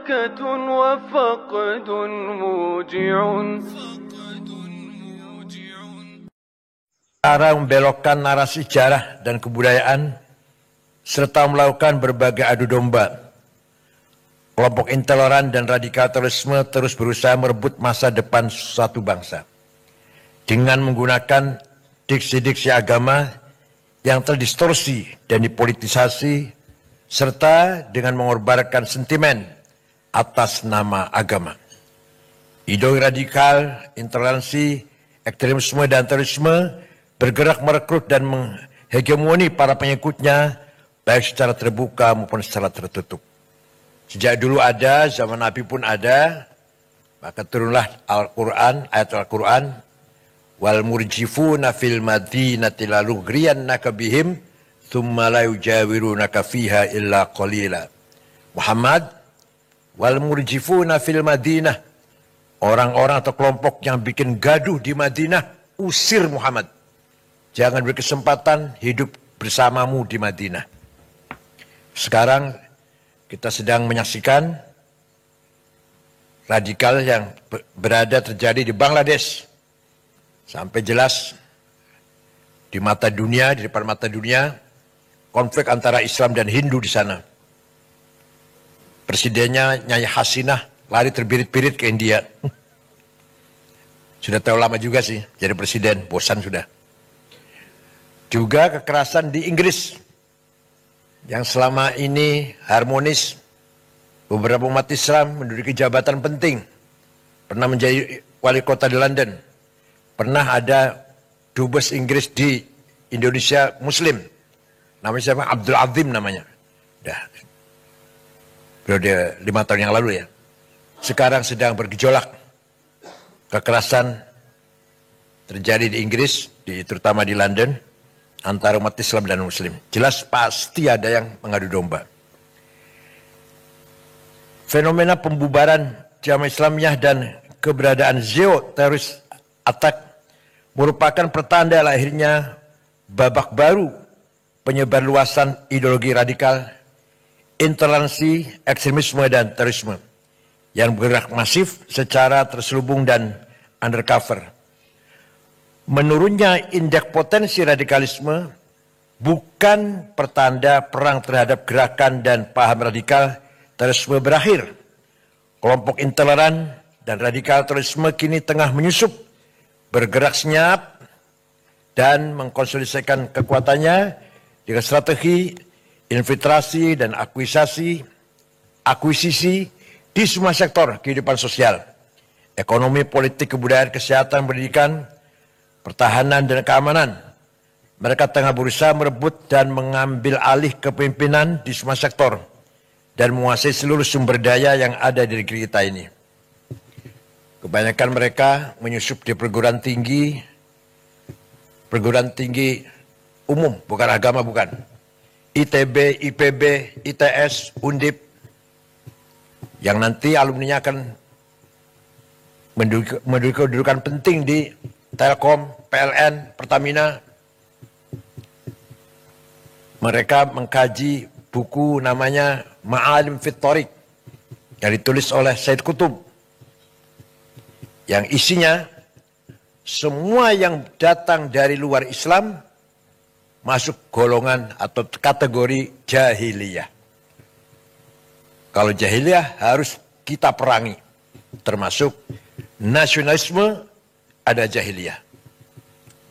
حركة وفقد موجع. Cara membelokkan narasi sejarah dan kebudayaan serta melakukan berbagai adu domba. Kelompok intoleran dan radikal terorisme terus berusaha merebut masa depan suatu bangsa dengan menggunakan diksi-diksi agama yang terdistorsi dan dipolitisasi serta dengan mengorbankan sentimen atas nama agama. Ideologi radikal, intoleransi, ekstremisme dan terorisme bergerak merekrut dan menghegemoni para pengikutnya baik secara terbuka maupun secara tertutup. Sejak dulu ada, zaman Nabi pun ada, maka turunlah Al-Quran, ayat Al-Quran, wal murjifuna fil madinati la lughriyannaka bihim thumma la yujawirunaka fiha illa qalila. Muhammad, wal murjifuna fil madinah, orang-orang atau kelompok yang bikin gaduh di Madinah, usir Muhammad. Jangan berkesempatan hidup bersamamu di Madinah. Sekarang kita sedang menyaksikan radikal yang berada terjadi di Bangladesh. Sampai jelas di mata dunia, di depan mata dunia, konflik antara Islam dan Hindu di sana. Presidennya Nyai Hasinah lari terbirit-birit ke India. Sudah terlalu lama juga sih jadi presiden, bosan sudah. Juga kekerasan di Inggris yang selama ini harmonis, beberapa umat Islam menduduki jabatan penting, pernah menjadi wali kota di London, pernah ada dubes Inggris di Indonesia Muslim, namanya siapa? Abdul Azim namanya, periode 5 tahun yang lalu ya. Sekarang sedang bergejolak, kekerasan terjadi di Inggris, terutama di London, antara umat Islam dan Muslim. Jelas pasti ada yang mengadu domba. Fenomena pembubaran Jamaah Islamiyah dan keberadaan teroris attack merupakan pertanda lahirnya babak baru penyebar luasan ideologi radikal, intoleransi, ekstremisme dan terorisme yang bergerak masif secara terselubung dan undercover. Menurunnya indeks potensi radikalisme bukan pertanda perang terhadap gerakan dan paham radikal terorisme berakhir. Kelompok intoleran dan radikal terorisme kini tengah menyusup, bergerak senyap, dan mengkonsolidasikan kekuatannya dengan strategi infiltrasi dan akuisisi di semua sektor kehidupan sosial, ekonomi, politik, kebudayaan, kesehatan, pendidikan, pertahanan dan keamanan. Mereka tengah berusaha merebut dan mengambil alih kepemimpinan di semua sektor dan menguasai seluruh sumber daya yang ada di negeri kita ini. Kebanyakan mereka menyusup di perguruan tinggi umum, bukan agama, bukan. ITB, IPB, ITS, Undip, yang nanti alumninya akan menduduki kedudukan penting di Telkom, PLN, Pertamina. Mereka mengkaji buku namanya Ma'alim fit Thoriq yang ditulis oleh Said Qutb, yang isinya semua yang datang dari luar Islam masuk golongan atau kategori jahiliyah. Kalau jahiliyah harus kita perangi, termasuk nasionalisme, ada jahiliyah.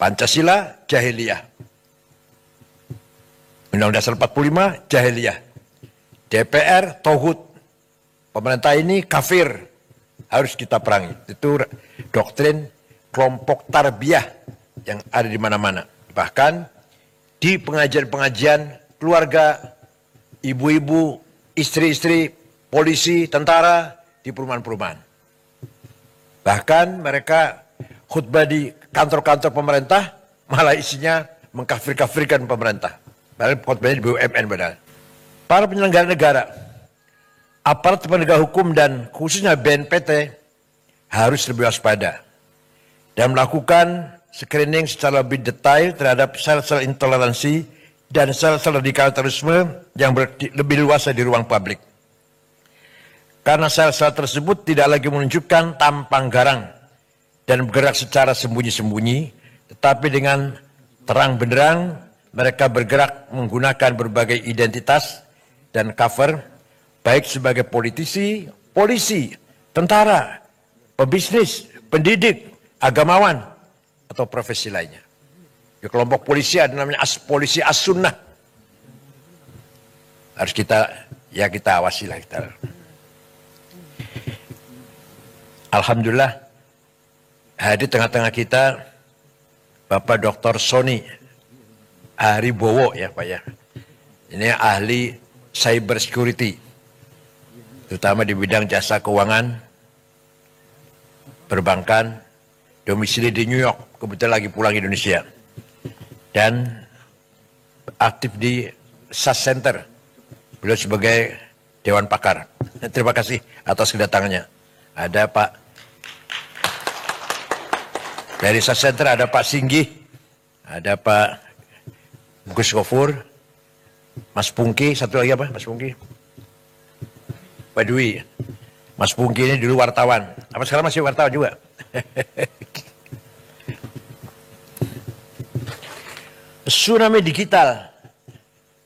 Pancasila, jahiliyah. Undang-Undang Dasar 45, jahiliyah. DPR, tauhid. Pemerintah ini kafir, harus kita perangi. Itu doktrin kelompok tarbiyah yang ada di mana-mana. Bahkan di pengajian-pengajian keluarga, ibu-ibu, istri-istri, polisi, tentara, di perumahan-perumahan. Bahkan mereka khutbah di kantor-kantor pemerintah, malah isinya mengkafir-kafirkan pemerintah. Padahal khutbahnya di BUMN padahal. Para penyelenggara negara, aparat penegak hukum dan khususnya BNPT harus lebih waspada dan melakukan screening secara lebih detail terhadap sel-sel intoleransi dan sel-sel radikal terorisme yang lebih luas di ruang publik. Karena sel-sel tersebut tidak lagi menunjukkan tampang garang dan bergerak secara sembunyi-sembunyi, tetapi dengan terang benderang mereka bergerak menggunakan berbagai identitas dan cover, baik sebagai politisi, polisi, tentara, pebisnis, pendidik, agamawan, atau profesi lainnya. Di kelompok polisi ada namanya polisi as-sunnah. Harus kita awasi lah kita. Alhamdulillah hadir tengah-tengah kita Bapak Dr. Sony Haribowo ya Pak ya. Ini ahli cyber security, terutama di bidang jasa keuangan, perbankan, domisili di New York, kebetulan lagi pulang Indonesia. Dan aktif di SAS Center. Beliau sebagai Dewan Pakar. Terima kasih atas kedatangannya. Ada Pak dari SAS Center, ada Pak Singgih, ada Pak Gus Gofur, Mas Pungki, satu lagi apa Mas Pungki? Pak Dwi. Mas Pungki ini dulu wartawan. Apa sekarang masih wartawan juga? Tsunami digital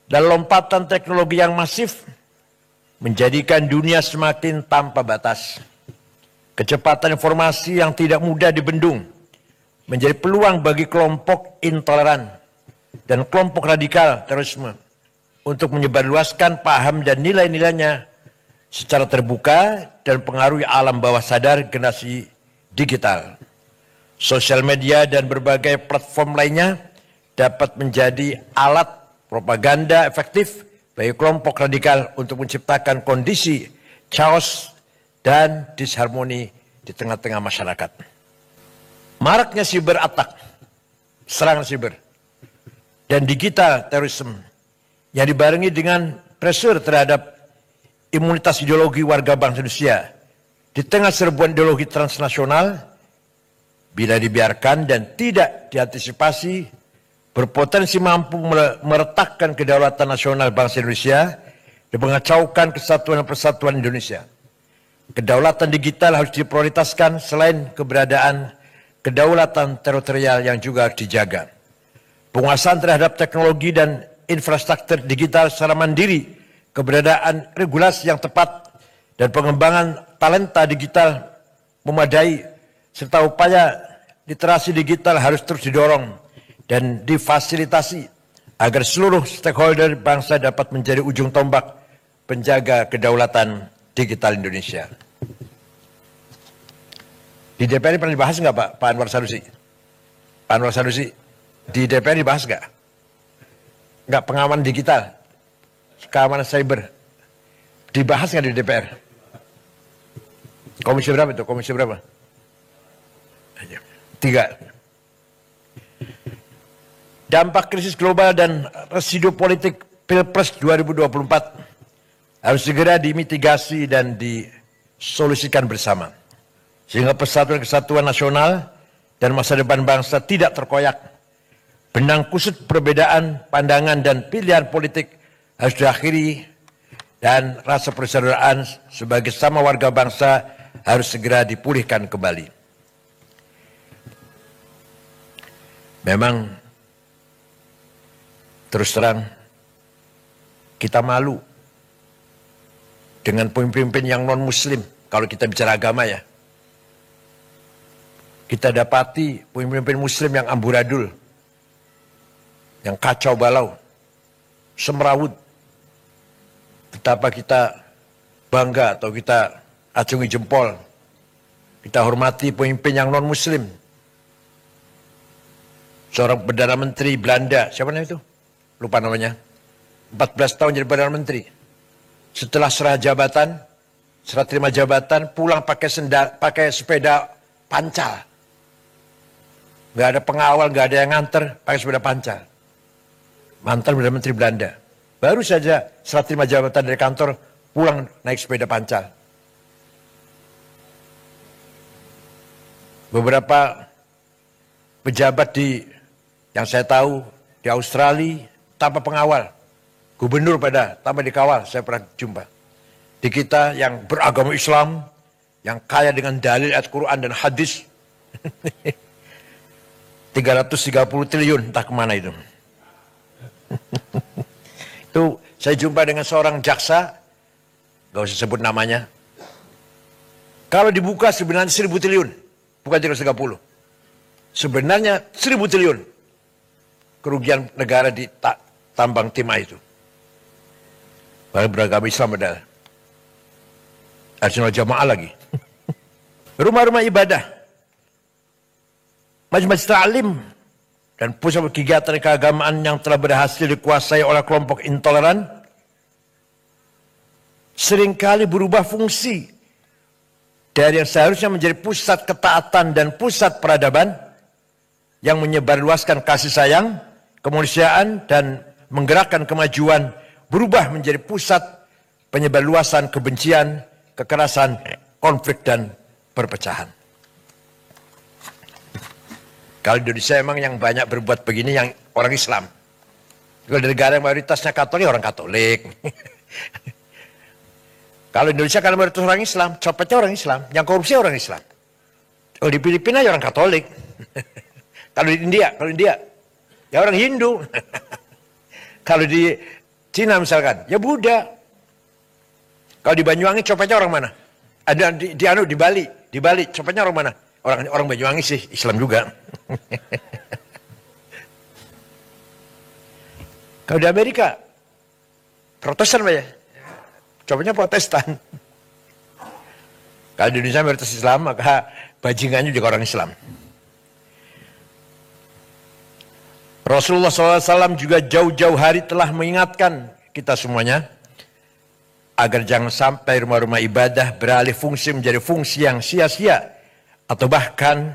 dan lompatan teknologi yang masif menjadikan dunia semakin tanpa batas. Kecepatan informasi yang tidak mudah dibendung menjadi peluang bagi kelompok intoleran dan kelompok radikal terorisme untuk menyebarluaskan paham dan nilai-nilainya secara terbuka dan pengaruhi alam bawah sadar generasi digital. Sosial media dan berbagai platform lainnya dapat menjadi alat propaganda efektif bagi kelompok radikal untuk menciptakan kondisi chaos dan disharmoni di tengah-tengah masyarakat. Maraknya cyber attack, serangan cyber, dan digital terrorism yang dibarengi dengan pressure terhadap imunitas ideologi warga bangsa Indonesia di tengah serbuan ideologi transnasional, bila dibiarkan dan tidak diantisipasi, berpotensi mampu meretakkan kedaulatan nasional bangsa Indonesia dan mengacaukan kesatuan dan persatuan Indonesia. Kedaulatan digital harus diprioritaskan selain keberadaan kedaulatan teritorial yang juga harus dijaga. Penguasaan terhadap teknologi dan infrastruktur digital secara mandiri, keberadaan regulasi yang tepat, dan pengembangan talenta digital memadai, serta upaya literasi digital harus terus didorong dan difasilitasi agar seluruh stakeholder bangsa dapat menjadi ujung tombak penjaga kedaulatan digital Indonesia. Di DPR pernah dibahas nggak Pak Anwar Sanusi? Pak Anwar Sanusi, di DPR dibahas nggak? Nggak, pengamanan digital, keamanan cyber, dibahas nggak di DPR? Komisi berapa itu? Komisi berapa? 3. Dampak krisis global dan residu politik Pilpres 2024 harus segera dimitigasi dan disolusikan bersama, sehingga persatuan kesatuan nasional dan masa depan bangsa tidak terkoyak. Benang kusut perbedaan pandangan dan pilihan politik harus diakhiri dan rasa persaudaraan sebagai sama warga bangsa harus segera dipulihkan kembali. Memang terus terang kita malu dengan pemimpin yang non-muslim kalau kita bicara agama ya. Kita dapati pemimpin muslim yang amburadul, yang kacau balau, semrawut. Betapa kita bangga atau kita acungi jempol, kita hormati pemimpin yang non-muslim. Seorang Perdana Menteri Belanda, siapa namanya itu? Lupa namanya. 14 tahun jadi Perdana Menteri. Setelah serah terima jabatan, pulang pakai sepeda pancal. Nggak ada pengawal, nggak ada yang nganter, pakai sepeda pancal. Mantan Perdana Menteri Belanda. Baru saja serah terima jabatan dari kantor, pulang naik sepeda pancal. Beberapa pejabat yang saya tahu di Australia tanpa pengawal, gubernur tanpa dikawal, saya pernah jumpa. di kita yang beragama Islam, yang kaya dengan dalil ayat Quran dan hadis. 330 triliun entah kemana itu. Itu saya jumpa dengan seorang jaksa, gak usah sebut namanya. Kalau dibuka sebenarnya 1000 triliun, bukan 330. Sebenarnya 1000 triliun kerugian negara di tambang timah itu. Beragama Islam adalah Arsenal Jamaah lagi. Rumah-rumah ibadah, majelis ta'lim, dan pusat kegiatan keagamaan yang telah berhasil dikuasai oleh kelompok intoleran seringkali berubah fungsi dari yang seharusnya menjadi pusat ketaatan dan pusat peradaban yang menyebarluaskan kasih sayang, kemanusiaan, dan menggerakkan kemajuan, berubah menjadi pusat penyebarluasan kebencian, kekerasan, konflik, dan perpecahan. Kalau di Indonesia emang yang banyak berbuat begini yang orang Islam. Kalau di negara yang mayoritasnya Katolik, orang Katolik. Kalau Indonesia kalau mayoritas orang Islam, copetnya orang Islam, yang korupsi orang Islam. Kalau di Filipina ya orang Katolik. Kalau di India ya orang Hindu. Kalau di Cina misalkan, ya Buddha. Kalau di Banyuwangi copetnya orang mana? Ada di Bali copetnya orang mana? Orang Banyuwangi sih Islam juga. Kalau di Amerika Protestan ya, copetnya Protestan. Kalau di Indonesia mayoritas Islam, maka bajingannya juga orang Islam. Rasulullah SAW juga jauh-jauh hari telah mengingatkan kita semuanya agar jangan sampai rumah-rumah ibadah beralih fungsi menjadi fungsi yang sia-sia atau bahkan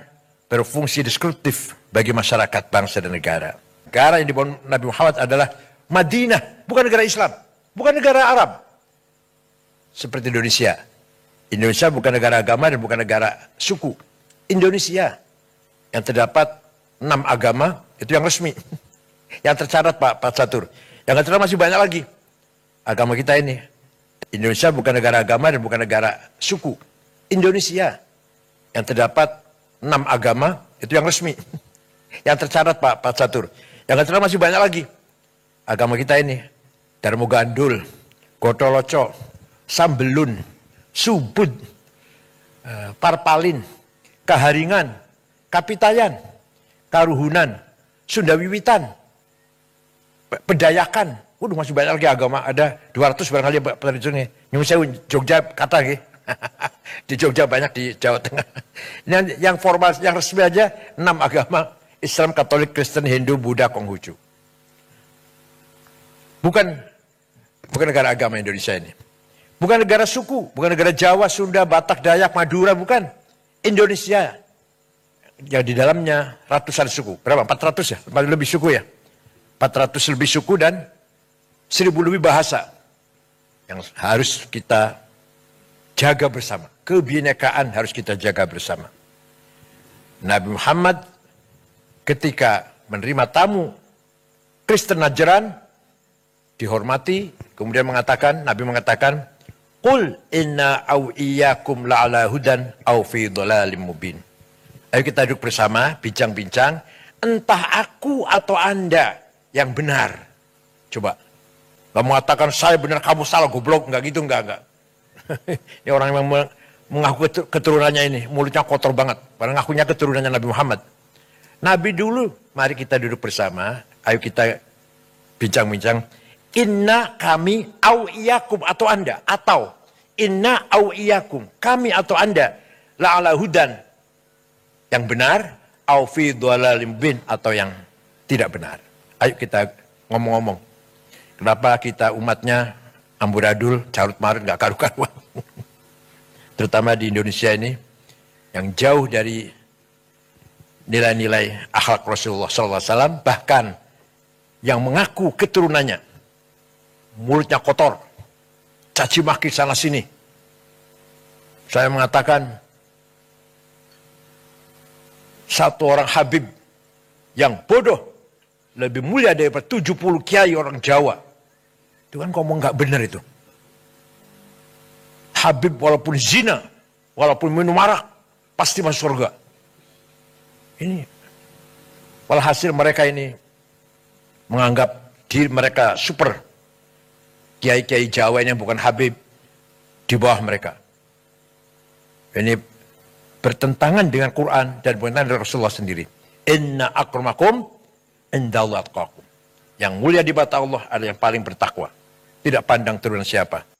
berfungsi destruktif bagi masyarakat, bangsa, dan negara. Negara yang dibangun Nabi Muhammad adalah Madinah, bukan negara Islam, bukan negara Arab. Seperti Indonesia. Indonesia bukan negara agama dan bukan negara suku. Indonesia yang terdapat 6 agama, itu yang resmi. Yang tercatat Pak Catur. Yang tercatat masih banyak lagi. Agama kita ini. Indonesia bukan negara agama dan bukan negara suku. Indonesia yang terdapat 6 agama, itu yang resmi. Yang tercatat Pak Catur. Yang tercatat masih banyak lagi. Agama kita ini. Darmo Gandul, Gotoloco, Sambelun, Subud, Parpalin, Kaharingan, Kapitayan, Karuhunan, Sunda Wiwitan, Pedayakan. Waduh, masih banyak lagi agama, ada 200 barangkali tradisinya. Nyumun saya Jogja kata gitu. Di Jogja banyak, di Jawa Tengah. Yang formal, yang resmi aja 6 agama: Islam, Katolik, Kristen, Hindu, Buddha, Konghucu. Bukan negara agama Indonesia ini. Bukan negara suku, bukan negara Jawa, Sunda, Batak, Dayak, Madura, bukan. Indonesia yang di dalamnya ratusan suku. Berapa? 400 ya? Lebih suku ya? 400 lebih suku dan 1000 lebih bahasa yang harus kita jaga bersama. Kebinekaan harus kita jaga bersama. Nabi Muhammad ketika menerima tamu Kristen Najran dihormati, kemudian Nabi mengatakan, "Qul inna aw iyyakum la'ala hudan aw fi dhalalim mubin." Ayo kita duduk bersama, bincang-bincang, entah aku atau Anda yang benar. Coba. Gak mengatakan saya benar, kamu salah, goblok. Enggak gitu, enggak. Ini orang yang mengaku keturunannya ini, mulutnya kotor banget. Padahal ngakunya keturunannya Nabi Muhammad. Nabi dulu, mari kita duduk bersama, ayo kita bincang-bincang. Inna kami au iyakum atau Anda. Atau inna au iyakum, kami atau Anda. La'ala hudan, yang benar, au fi dhalalim bin, atau yang tidak benar. Ayo kita ngomong-ngomong. Kenapa kita umatnya amburadul, carut marut, gak karu-karuan. Terutama di Indonesia ini, yang jauh dari nilai-nilai akhlak Rasulullah SAW, bahkan yang mengaku keturunannya, mulutnya kotor, caci maki sana sini. Saya mengatakan, satu orang Habib yang bodoh, lebih mulia daripada 70 kiai orang Jawa. Itu kan ngomong gak benar itu. Habib walaupun zina, walaupun minum arak, pasti masuk surga. Ini. Walhasil mereka ini menganggap diri mereka super. Kiai-kiai Jawa ini yang bukan Habib di bawah mereka. Ini bertentangan dengan Quran dan bertentangan dengan Rasulullah sendiri. Inna akramakum indallahi atqakum. Yang mulia di mata Allah adalah yang paling bertakwa. Tidak pandang turunan siapa.